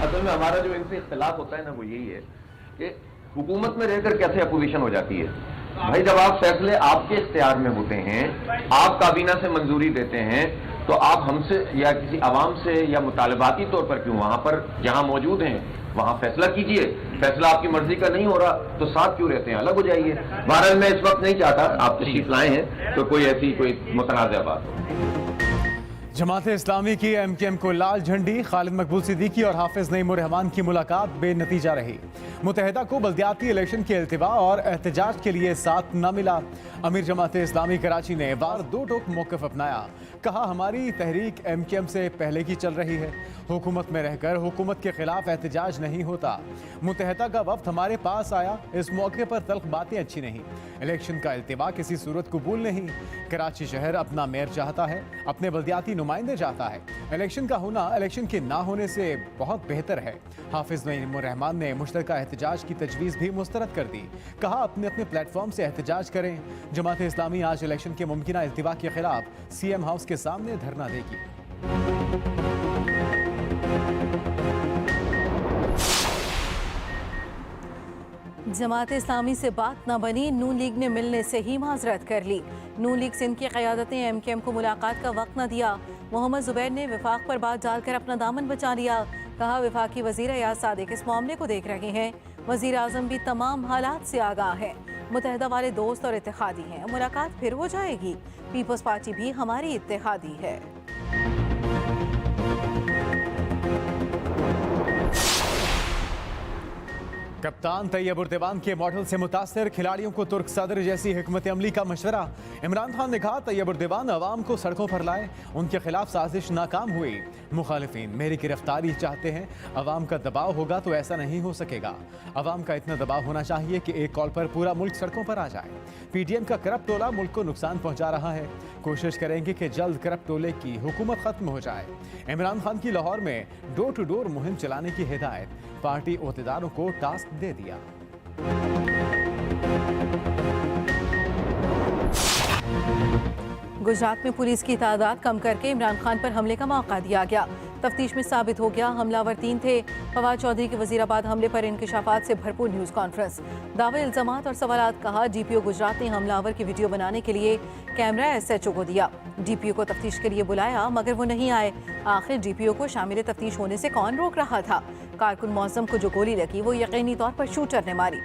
असल में हमारा जो इनसे इख्तिलाफ होता है ना वो यही है कि हुकूमत में रहकर कैसे अपोजिशन हो जाती है। भाई जब आप फैसले आपके इख्तियार में होते हैं, आप काबीना से मंजूरी देते हैं, तो आप हमसे या किसी आवाम से या मुतालबाती तौर पर क्यों वहां पर जहां मौजूद हैं वहां फैसला कीजिए। फैसला आपकी मर्जी का नहीं हो रहा तो साथ क्यों रहते हैं, अलग हो जाइए। बहरहाल मैं इस वक्त नहीं चाहता, आप तशरीफ लाए हैं तो कोई ऐसी कोई मुतनाज़ा बात हो। जमात इस्लामी की MKM को लाल झंडी। खालिद मकबूल सिद्दीकी और हाफिज नईम उर रहमान की मुलाकात बेनतीजा रही। मुत्तहिदा को बल्दियाती इलेक्शन के इल्तिवा और एहतजाज के लिए साथ न मिला। अमीर जमात इस्लामी कराची ने बार दो टोक मौक़िफ़ अपनाया। कहा हमारी तहरीक MKM से पहले की चल रही है, हुकूमत में रहकर हुकूमत के खिलाफ एहतजाज नहीं होता। मुत्तहिदा का वफ्द हमारे पास आया, इस मौके पर तल्ख बातें अच्छी नहीं। इलेक्शन का इल्तिवा किसी सूरत कबूल नहीं। कराची शहर अपना मेयर चाहता है, अपने बल्दियाती नुमाइंदे चाहता है। इलेक्शन का होना इलेक्शन के ना होने से बहुत बेहतर है। हाफिज नईम उर रहमान ने मुश्तरका एहतजाज की तजवीज़ भी मुस्तरद कर दी। कहा अपने अपने प्लेटफॉर्म से एहतजाज करें। जमात इस्लामी आज इलेक्शन के मुमकिना इल्तिवा के खिलाफ CM हाउस के सामने धरना देगी। जमात इस्लामी से बात न बनी, नून लीग ने मिलने से ही माजरत कर ली। नून लीग सिंध की क़यादत ने MKM को मुलाकात का वक्त न दिया। मोहम्मद जुबैर ने विफाक पर बात डालकर अपना दामन बचा लिया। कहा वफाकी वज़ीर एयाज सादिक इस मामले को देख रहे हैं। वज़ीर आज़म भी तमाम हालात से आगाह है। मुत्तहिदा वाले दोस्त और इत्तेहादी हैं, मुलाकात फिर हो जाएगी। पीपल्स पार्टी भी हमारी इत्तेहादी है। कप्तान तैयब उर देवान के मॉडल से मुतासर, खिलाड़ियों को तुर्क सदर जैसी हिकमत अमली का मशवरा। इमरान खान ने कहा तैयब उर देवान अवाम को सड़कों पर लाए, उनके खिलाफ साजिश नाकाम हुई। मुखालिफिन मेरी गिरफ्तारी चाहते हैं, अवाम का दबाव होगा तो ऐसा नहीं हो सकेगा। अवाम का इतना दबाव होना चाहिए कि एक कॉल पर पूरा मुल्क सड़कों पर आ जाए। PDM का करप्ट टोला मुल्क को नुकसान पहुंचा रहा है, कोशिश करेंगे कि जल्द करप्ट टोले की हुकूमत खत्म हो जाए। इमरान खान की लाहौर में डोर टू डोर मुहिम चलाने की हिदायत, पार्टी ओहदेदारों को टास्क दे दिया। गुजरात में पुलिस की तादाद कम करके इमरान खान पर हमले का मौका दिया गया। तफ्तीश में साबित हो गया हमलावर 3 थे। फवाद चौधरी के वजीराबाद हमले पर इंकशाफात से भरपूर न्यूज़ कॉन्फ्रेंस, दावे इल्जामात और सवालात। कहा DPO गुजरात ने हमलावर की वीडियो बनाने के लिए कैमरा SHO को दिया। DPO को तफ्तीश के लिए बुलाया मगर वो नहीं आए। आखिर DPO को शामिल तफ्तीश होने से कौन रोक रहा था? कारकुन मौज़म को जो गोली लगी वो यकीनी तौर पर शूटर ने मारी।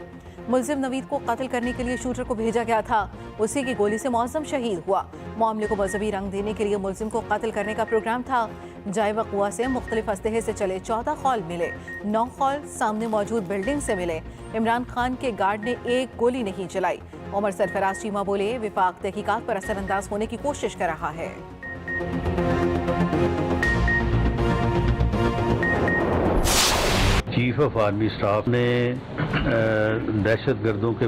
मुल्जिम नवीद को कत्ल करने के लिए शूटर को भेजा गया था, उसी की गोली से मौज़म शहीद हुआ। मामले को मजहबी रंग देने के लिए मुल्जिम को कत्ल करने का प्रोग्राम था। जाए वक़ुआ से मुख्तलिफ अस्लहे से चले 14 खौल मिले, 9 खौल सामने मौजूद बिल्डिंग से मिले। इमरान खान के गार्ड ने एक गोली नहीं चलाई। उमर सरफराज चीमा बोले विफाक तहकीकात पर असरअंदाज होने की कोशिश कर रहा है। चीफ ऑफ आर्मी स्टाफ ने दहशत गर्दों के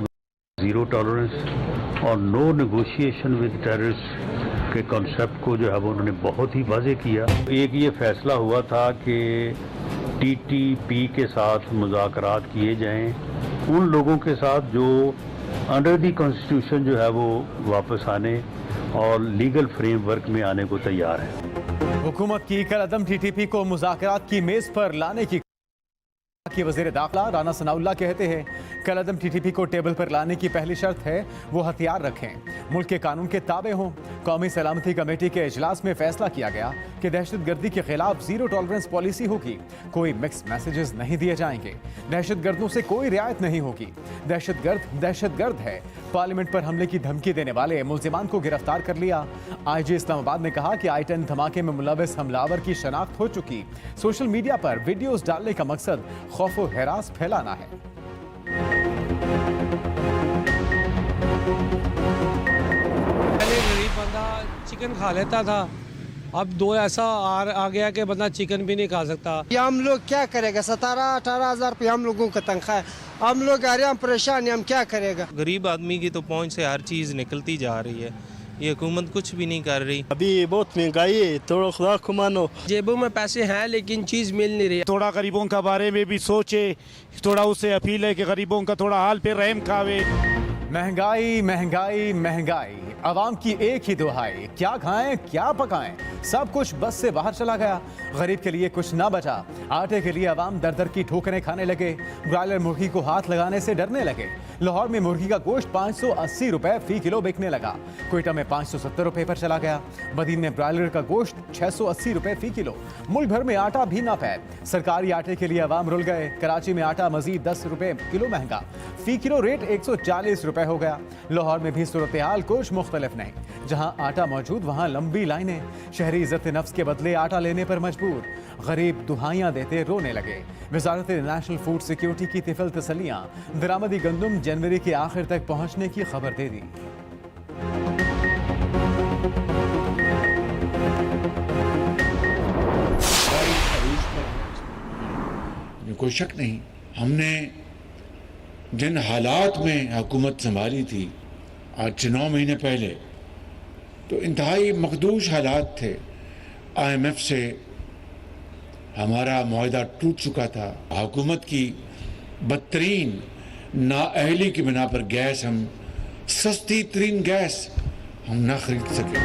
ज़ीरो टॉलरेंस और नो नेगोशिएशन विद टेररिस्ट के कॉन्सेप्ट को जो है वो उन्होंने बहुत ही वाज़ेह किया। एक ये फैसला हुआ था कि TTP के साथ मुज़ाकरात किए जाएं उन लोगों के साथ जो अंडर दी कॉन्स्टिट्यूशन जो है वो वापस आने और लीगल फ्रेमवर्क में आने को तैयार है। हुकूमत की कलअदम TTP को मुज़ाकरात की मेज़ पर लाने की वज़ीर दाखिला राना सनाउल्लाह कहते हैं कलअदम TTP को टेबल पर लाने की पहली शर्त है वो हथियार रखें, मुल्क के कानून के ताबे हों। कौमी सलामती कमेटी के इजलास में फैसला किया गया कि दहशतगर्दी के खिलाफ ज़ीरो टॉलरेंस पॉलिसी होगी, कोई मिक्स मैसेजेस नहीं दिए जाएंगे, दहशतगर्दों से कोई रियायत नहीं होगी। दहशतगर्द है। पार्लियामेंट पर हमले की धमकी देने वाले मुल्जिमान को गिरफ्तार कर लिया। IG इस्लामाबाद ने कहा कि I-10 धमाके में मुलव्वस हमलावर की शनाख्त हो चुकी। सोशल मीडिया पर वीडियोस डालने का मकसद खौफ व हरास फैलाना है। पहले गरीब बंदा चिकन खा लेता था, अब दो ऐसा आ गया कि बंदा चिकन भी नहीं खा सकता। ये हम लोग क्या करेगा? 17-18 हज़ार रुपये हम लोगों का तनख्वाह है, हम लोग आ रहे हैं परेशान, हम क्या करेगा? गरीब आदमी की तो पहुंच से हर चीज़ निकलती जा रही है, ये हुकूमत कुछ भी नहीं कर रही। अभी बहुत महंगाई है, थोड़ा खुदा को मानो। जेबों में पैसे हैं लेकिन चीज़ मिल नहीं रही। थोड़ा गरीबों का बारे में भी सोचे, थोड़ा उससे अपील है कि गरीबों का थोड़ा हाल पे रहम खावे। महंगाई महंगाई महंगाई, आवाम की एक ही दुहाई, क्या खाएं क्या पकाएं, सब कुछ बस से बाहर चला गया। गरीब के लिए कुछ ना बचा। आटे के लिए आवाम दर दर की ठोकरें खाने लगे। ब्रॉयलर मुर्गी को हाथ लगाने से डरने लगे। लाहौर में मुर्गी का गोश्त 580 रुपए फी किलो बिकने लगा। क्वेटा में 570 रुपए पर चला गया। बदीन में ब्रॉयलर का गोश्त 680 रुपए फी किलो। मुल्क भर में आटा भी नापैद। सरकारी आटे के लिए आवाम रुल गए। कराची में आटा मजीद 10 रुपए किलो महंगा, फी किलो रेट 140 रुपए हो गया। लाहौर में भी सूरत हाल कुछ मुख्तलिफ नहीं। जहां आटा मौजूद वहां लंबी लाइनें। शहरी इज्जत नफ्स के बदले आटा लेने पर मजबूर। गरीब दुहाइयां देते रोने लगे। वजारत नेशनल फूड सिक्योरिटी की तिफल तसलियां। दरामदी गंदम जनवरी के आखिर तक पहुंचने की खबर दे दी। कोई शक नहीं, हमने जिन हालात में हुकूमत संभाली थी आज से 9 महीने पहले, तो इंतहाई मखदूश हालात थे। IMF से हमारा मुआहदा टूट चुका था। हुकूमत की बदतरीन नाअहली की बिना पर गैस, हम सस्ती तरीन गैस हम ना खरीद सके।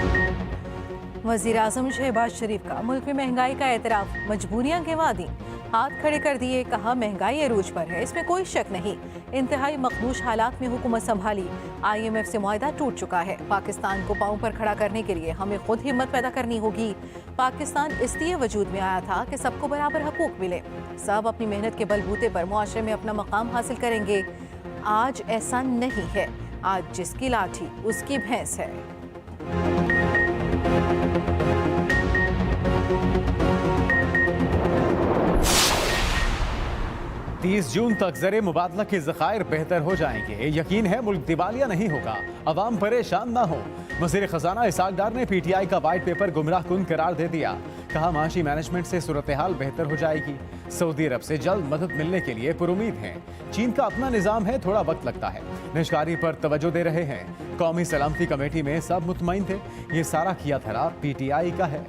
वज़ीर आज़म शहबाज शरीफ का मुल्क में महंगाई का एतराफ़, मजबूरियां गिनवा दी, हाथ खड़े कर दिए, कहा महंगाई अरूज पर है, इसमें कोई शक नहीं। इंतहाई मखदूश हालात में हुकूमत संभाली। IMF से मुआहदा टूट चुका है। पाकिस्तान को पांव पर खड़ा करने के लिए हमें खुद हिम्मत पैदा करनी होगी। पाकिस्तान इसलिए वजूद में आया था कि सबको बराबर हकूक मिले। सब अपनी मेहनत के बलबूते पर मुआशरे में अपना मकाम हासिल करेंगे। आज ऐसा नहीं है। आज जिसकी लाठी उसकी भैंस है। 30 जून तक ज़र मुबादला के ज़खायर बेहतर हो जाएंगे। यकीन है मुल्क दिवालिया नहीं होगा, अवाम परेशान ना हो। वज़ीर ख़जाना इसहाक डार ने PTI का वाइट पेपर गुमराह कुन करार दे दिया। कहा माशी मैनेजमेंट से सूरत हाल बेहतर हो जाएगी। सऊदी अरब से जल्द मदद मिलने के लिए पुरुमीद हैं। चीन का अपना निज़ाम है, थोड़ा वक्त लगता है। निष्कारी पर तवज्जो दे रहे हैं। कौमी सलामती कमेटी में सब मुतमईन थे। ये सारा किया धरा PTI का है।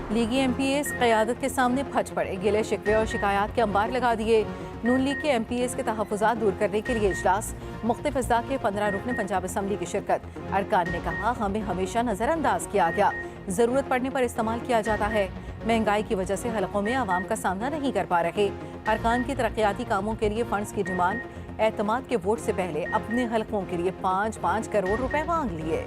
लीगी MPs क़यादत के सामने फट पड़े। गिले शिकवे और शिकायत के अंबार लगा दिए। नून लीग के MPs के तहफ़्फ़ुज़ात दूर करने के लिए इजलास। मुख्तलिफ अज़्ज़ा के 15 रुकने पंजाब असम्बली की शिरकत। अरकान ने कहा हमें हमेशा नज़रअंदाज किया गया, ज़रूरत पड़ने पर इस्तेमाल किया जाता है। महंगाई की वजह से हलकों में आवाम का सामना नहीं कर पा रहे। अरकान की तरक्याती कामों के लिए फंड्स की डिमांड। एतमाद के वोट से पहले अपने हलकों के लिए 5-5 करोड़ रुपए मांग लिए।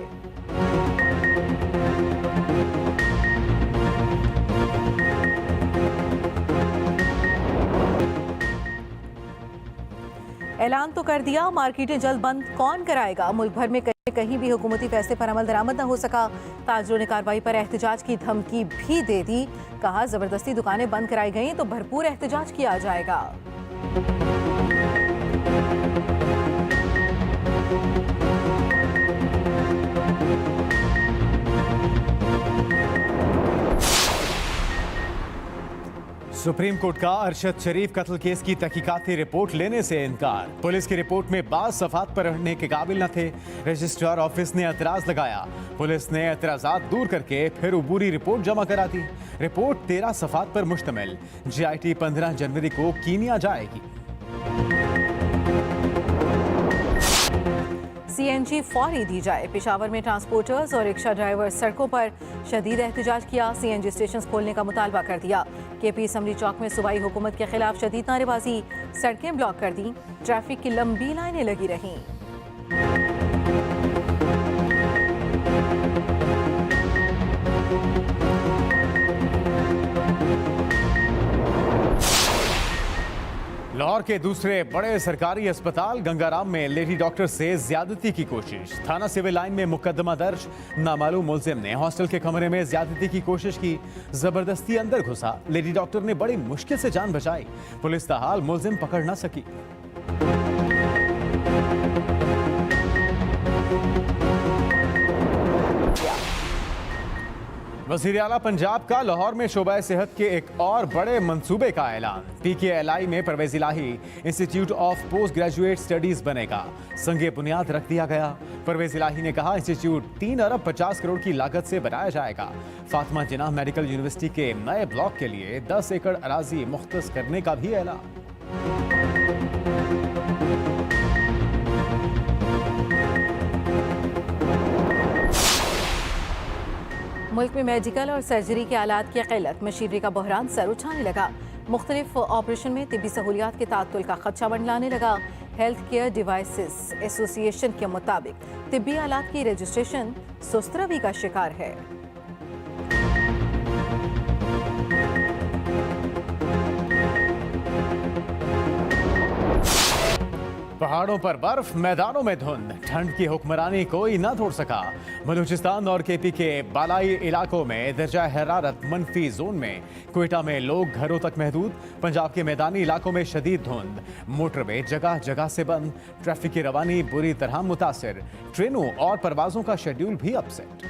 ऐलान तो कर दिया, मार्केटें जल्द बंद कौन कराएगा। मुल्क भर में कहीं भी हुकूमती फैसले पर अमल दरामद न हो सका। ताजरों ने कार्रवाई पर एहतजाज की धमकी भी दे दी। कहा जबरदस्ती दुकानें बंद कराई गई तो भरपूर एहतजाज किया जाएगा। सुप्रीम कोर्ट का अरशद शरीफ कत्ल केस की तहकीकाती रिपोर्ट लेने से इनकार। पुलिस की रिपोर्ट में बाज़ सफ़ात पर रहने के काबिल न थे। रजिस्ट्रार ऑफिस ने एतराज़ लगाया। पुलिस ने एतराज़ात दूर करके फिर अबूरी रिपोर्ट जमा करा दी। रिपोर्ट 13 सफ़ात पर मुश्तमिल। GIT 15 जनवरी को कीनिया जाएगी। CNG फौरी दी जाए। पेशावर में ट्रांसपोर्टर्स और रिक्शा ड्राइवर्स सड़कों पर शदीद एहतजाज किया। CNG स्टेशन खोलने का मुतालबा कर दिया। KP असम्बली चौक में सूबाई हुकूमत के खिलाफ शदीद नारेबाजी। सड़कें ब्लॉक कर दी। ट्रैफिक की लंबी लाइनें लगी रहीं। लाहौर के दूसरे बड़े सरकारी अस्पताल गंगाराम में लेडी डॉक्टर से ज्यादती की कोशिश। थाना सिविल लाइन में मुकदमा दर्ज। नामालूम मुलजिम ने हॉस्टल के कमरे में ज्यादती की कोशिश की। जबरदस्ती अंदर घुसा। लेडी डॉक्टर ने बड़ी मुश्किल से जान बचाई। पुलिस ताहाल मुलजिम पकड़ न सकी। वज़ीर आला पंजाब का लाहौर में शोबा सेहत के एक और बड़े मंसूबे का ऐलान। PKLI में Parvez Elahi institute of post graduate studies बनेगा, संगे बुनियाद रख दिया गया। परवेज इलाही ने कहा इंस्टीट्यूट 3 अरब 50 करोड़ की लागत से बनाया जाएगा। फातिमा जिन्नाह मेडिकल यूनिवर्सिटी के नए ब्लॉक के लिए 10 एकड़ अराजी मुख्तस करने का भी ऐलान। मुल्क में मेडिकल और सर्जरी के आलात की क़िल्लत, मशीनरी का बहरान सर उठाने लगा। मुख्तलिफ ऑपरेशन में तिब्बी सहूलियात के तात्तुल का खदशा मंडलाने लगा। हेल्थ केयर डिवाइसेस एसोसिएशन के मुताबिक तिब्बी आलात की रजिस्ट्रेशन सुस्तरवी का शिकार है। पहाड़ों पर बर्फ, मैदानों में धुंध, ठंड की हुक्मरानी कोई न तोड़ सका। बलूचिस्तान और KP के बालाई इलाकों में दर्जा हरारत मनफी जोन में। क्वेटा में लोग घरों तक महदूद। पंजाब के मैदानी इलाकों में शदीद धुंध, मोटरवे जगह जगह से बंद। ट्रैफिक की रवानी बुरी तरह मुतासिर। ट्रेनों और परवाजों का शेड्यूल भी अपसेट।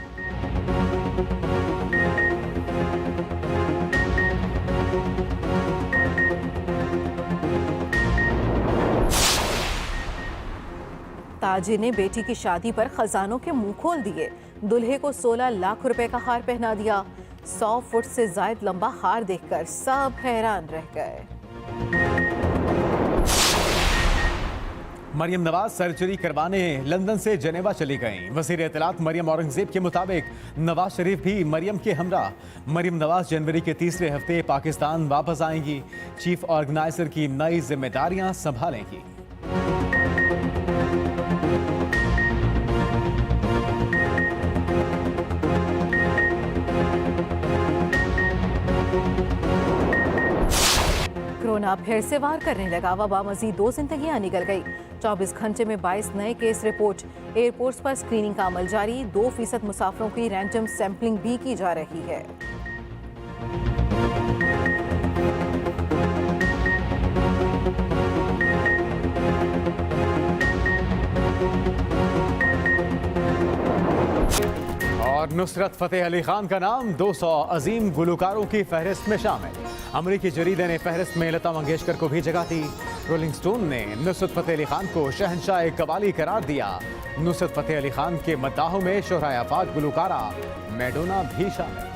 ताजिर ने बेटी की शादी पर खजानों के मुंह खोल दिए। दुल्हे को 16 लाख रुपए का हार पहना दिया। 100 फुट से जायद लंबा हार देखकर सब हैरान रह गए। मरियम नवाज सर्जरी करवाने लंदन से जनेवा चली गईं। वज़ीर इत्तलात मरियम औरंगजेब के मुताबिक नवाज शरीफ भी मरियम के हमरा। मरियम नवाज जनवरी के तीसरे हफ्ते पाकिस्तान वापस आएंगी। चीफ ऑर्गेनाइजर की नई जिम्मेदारियां संभालेंगी। कोरोना फिर से वार करने लगा। वबा मजीद 2 जिंदगियां निकल गई। 24 घंटे में 22 नए केस रिपोर्ट। एयरपोर्ट्स पर स्क्रीनिंग का अमल जारी। 2% मुसाफिरों की रैंडम सैंपलिंग भी की जा रही है। और नुसरत फतेह अली खान का नाम 200 अजीम गुलकारों की फहरिस्त में शामिल। अमरीकी जरीदे ने फहरिस्त में लता मंगेशकर को भी जगह दी। रोलिंग स्टोन ने नुसरत फतेह अली खान को शहंशाह कवाली करार दिया। नुसरत फतेह अली खान के मद्दाहों में शोहराए आफाक गुलकारा मैडोना भी शामिल।